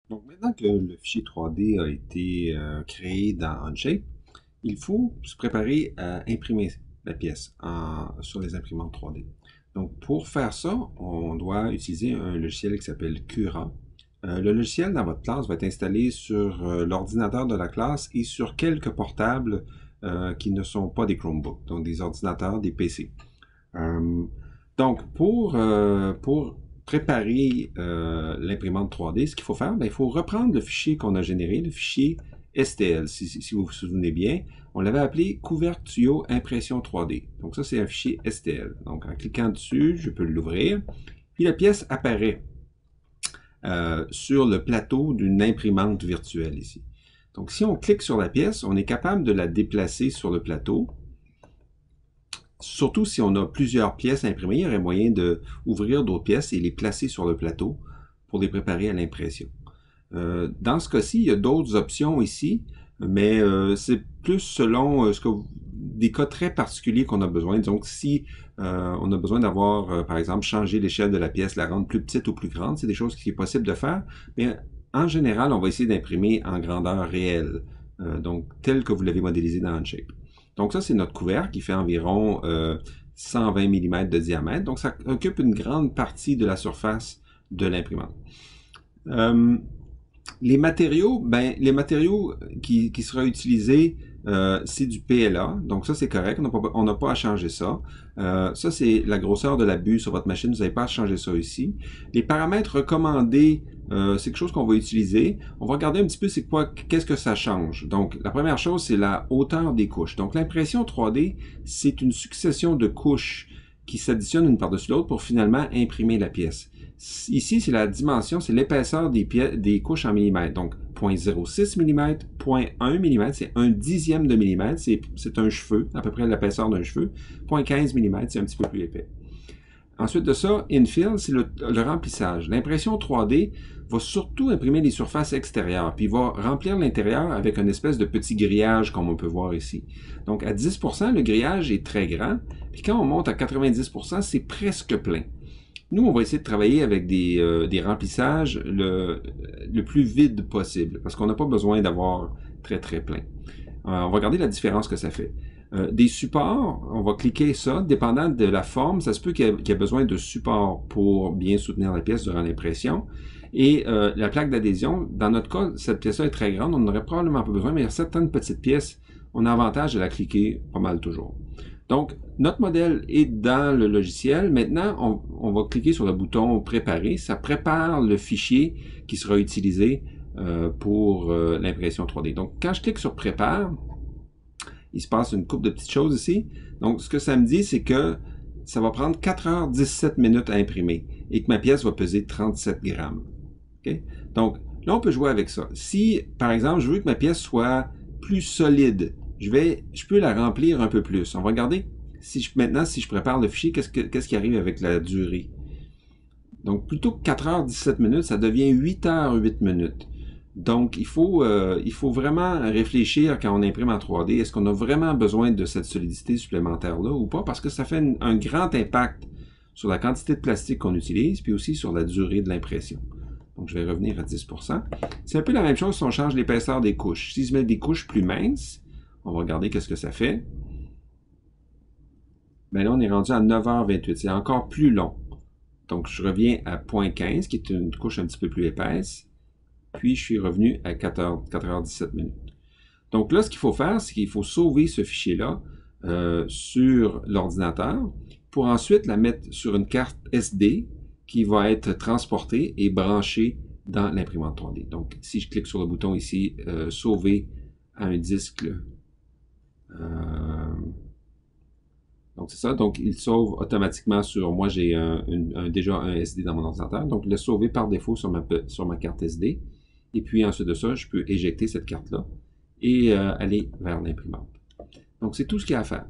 Donc maintenant que le fichier 3D a été créé dans Onshape, il faut se préparer à imprimer la pièce sur les imprimantes 3D. Donc pour faire ça, on doit utiliser un logiciel qui s'appelle Cura. Le logiciel dans votre classe va être installé sur l'ordinateur de la classe et sur quelques portables qui ne sont pas des Chromebooks, donc des ordinateurs, des PC. Euh, donc, pour préparer l'imprimante 3D, ce qu'il faut faire, ben, il faut reprendre le fichier qu'on a généré, le fichier STL. Si vous vous souvenez bien, on l'avait appelé Couvertio Impression 3D. Donc ça, c'est un fichier STL. Donc en cliquant dessus, je peux l'ouvrir. Puis la pièce apparaît sur le plateau d'une imprimante virtuelle ici. Donc si on clique sur la pièce, on est capable de la déplacer sur le plateau. Surtout si on a plusieurs pièces imprimées, il y aurait moyen d'ouvrir d'autres pièces et les placer sur le plateau pour les préparer à l'impression. Dans ce cas-ci, il y a d'autres options ici, mais c'est plus selon des cas très particuliers qu'on a besoin. Donc, si on a besoin d'avoir, par exemple, changé l'échelle de la pièce, la rendre plus petite ou plus grande, c'est des choses qui est possible de faire. Mais en général, on va essayer d'imprimer en grandeur réelle, donc tel que vous l'avez modélisé dans Onshape. Donc ça, c'est notre couvercle qui fait environ 120 mm de diamètre. Donc ça occupe une grande partie de la surface de l'imprimante. Les matériaux, ben, les matériaux qui sera utilisé, c'est du PLA. Donc ça, c'est correct. On n'a pas à changer ça. Ça, c'est la grosseur de la buse sur votre machine. Vous n'avez pas à changer ça ici. Les paramètres recommandés, c'est quelque chose qu'on va utiliser. On va regarder un petit peu c'est quoi, qu'est-ce que ça change. Donc, la première chose, c'est la hauteur des couches. Donc, l'impression 3D, c'est une succession de couches qui s'additionnent une par-dessus l'autre pour finalement imprimer la pièce. Ici, c'est la dimension, c'est l'épaisseur des couches en millimètres. Donc, 0,06 mm, 0,1 mm, c'est un dixième de millimètre, c'est un cheveu, à peu près l'épaisseur d'un cheveu. 0,15 mm, c'est un petit peu plus épais. Ensuite de ça, infill, c'est le remplissage. L'impression 3D va surtout imprimer les surfaces extérieures, puis il va remplir l'intérieur avec une espèce de petit grillage, comme on peut voir ici. Donc, à 10%, le grillage est très grand, puis quand on monte à 90%, c'est presque plein. Nous, on va essayer de travailler avec des remplissages le plus vide possible, parce qu'on n'a pas besoin d'avoir très très plein. On va regarder la différence que ça fait. Des supports, on va cliquer ça, dépendant de la forme, ça se peut qu'il y ait besoin de supports pour bien soutenir la pièce durant l'impression. Et la plaque d'adhésion, dans notre cas, cette pièce-là est très grande, on n'aurait probablement pas besoin, mais il y a certaines petites pièces, on a avantage de la cliquer pas mal toujours. Donc, notre modèle est dans le logiciel. Maintenant, on va cliquer sur le bouton « Préparer ». Ça prépare le fichier qui sera utilisé pour l'impression 3D. Donc, quand je clique sur « Prépare », il se passe une couple de petites choses ici. Donc, ce que ça me dit, c'est que ça va prendre 4h17 à imprimer et que ma pièce va peser 37 grammes. Okay? Donc, là, on peut jouer avec ça. Si, par exemple, je veux que ma pièce soit plus solide, je peux la remplir un peu plus. On va regarder maintenant, si je prépare le fichier, qu'est-ce qui arrive avec la durée. Donc, plutôt que 4h17, ça devient 8h08. Donc, il faut vraiment réfléchir quand on imprime en 3D. Est-ce qu'on a vraiment besoin de cette solidité supplémentaire-là ou pas? Parce que ça fait un grand impact sur la quantité de plastique qu'on utilise, puis aussi sur la durée de l'impression. Donc, je vais revenir à 10%. C'est un peu la même chose si on change l'épaisseur des couches. Si je mets des couches plus minces, on va regarder qu'est-ce que ça fait. Bien là, on est rendu à 9h28. C'est encore plus long. Donc, je reviens à 0,15, qui est une couche un petit peu plus épaisse. Puis, je suis revenu à 4h17. Donc là, ce qu'il faut faire, c'est qu'il faut sauver ce fichier-là sur l'ordinateur pour ensuite la mettre sur une carte SD qui va être transportée et branchée dans l'imprimante 3D. Donc, si je clique sur le bouton ici, sauver à un disque, donc c'est ça, donc il sauve automatiquement sur, moi j'ai déjà un SD dans mon ordinateur, donc le sauver par défaut sur ma carte SD, et puis ensuite de ça, je peux éjecter cette carte-là et aller vers l'imprimante. Donc c'est tout ce qu'il y a à faire.